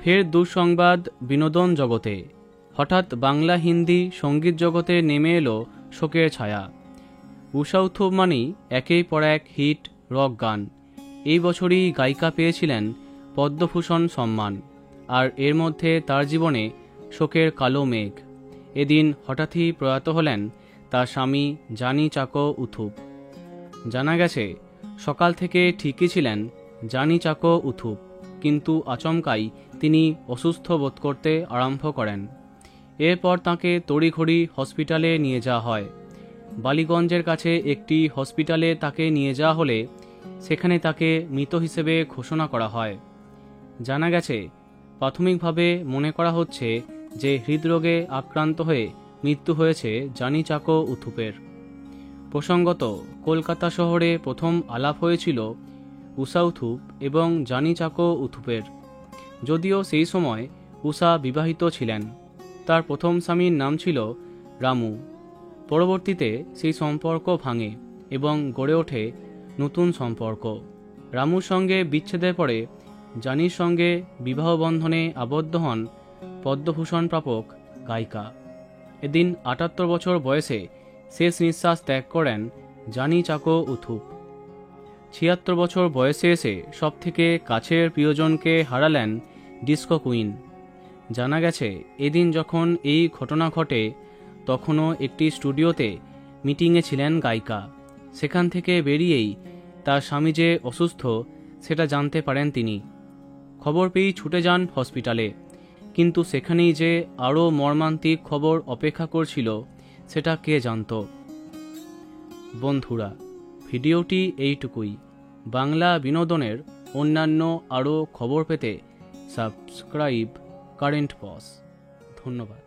ফের দুঃসংবাদ বিনোদন জগতে। হঠাৎ বাংলা হিন্দি সঙ্গীত জগতে নেমে এলো শোকের ছায়া। ঊষা উথুপ মানেই একের পর এক হিট রক গান। এই বছরই গায়িকা পেয়েছিলেন পদ্মভূষণ সম্মান, আর এর মধ্যে তার জীবনে শোকের কালো মেঘ। এদিন হঠাৎই প্রয়াত হলেন তার স্বামী জানি চাকো উথুপ। জানা গেছে সকাল থেকে ঠিকই ছিলেন জানি চাকো উথুপ, কিন্তু আচমকাই তিনি অসুস্থ বোধ করতে আরম্ভ করেন। এরপর তাঁকে তড়িঘড়ি হসপিটালে নিয়ে যাওয়া হয়। বালিগঞ্জের কাছে একটি হসপিটালে তাকে নিয়ে যাওয়া হলে সেখানে তাকে মৃত হিসেবে ঘোষণা করা হয়। জানা গেছে প্রাথমিকভাবে মনে করা হচ্ছে যে হৃদরোগে আক্রান্ত হয়ে মৃত্যু হয়েছে জানি চাকো উথুপের। প্রসঙ্গত, কলকাতা শহরে প্রথম আলাপ হয়েছিল ঊষা উথুপ এবং জানি চাকো উথুপের। যদিও সেই সময় ঊষা বিবাহিত ছিলেন। তার প্রথম স্বামীর নাম ছিল রামু। পরবর্তীতে সেই সম্পর্ক ভাঙে এবং গড়ে ওঠে নতুন সম্পর্ক। রামুর সঙ্গে বিচ্ছেদের পরে জানির সঙ্গে বিবাহ বন্ধনে আবদ্ধ হন পদ্মভূষণ প্রাপক গায়িকা। এদিন ৭৮ বছর বয়সে শেষ নিঃশ্বাস ত্যাগ করেন জানি চাকো উথুপ। ৭৬ বছর বয়সে এসে সবথেকে কাছের প্রিয়জনকে হারালেন ডিস্কো কুইন। জানা গেছে এদিন যখন এই ঘটনা ঘটে তখনও একটি স্টুডিওতে মিটিংয়ে ছিলেন গায়িকা। সেখান থেকে বেরিয়েই তার স্বামী যে অসুস্থ সেটা জানতে পারেন তিনি। খবর পেয়েই ছুটে যান হসপিটালে, কিন্তু সেখানেই যে আরও মর্মান্তিক খবর অপেক্ষা করছিল সেটা কে জানত। বন্ধুরা, ভিডিওটি এইটুকুই। বাংলা বিনোদনের অন্যান্য আরও খবর পেতে সাবস্ক্রাইব কারেন্ট পজ। ধন্যবাদ।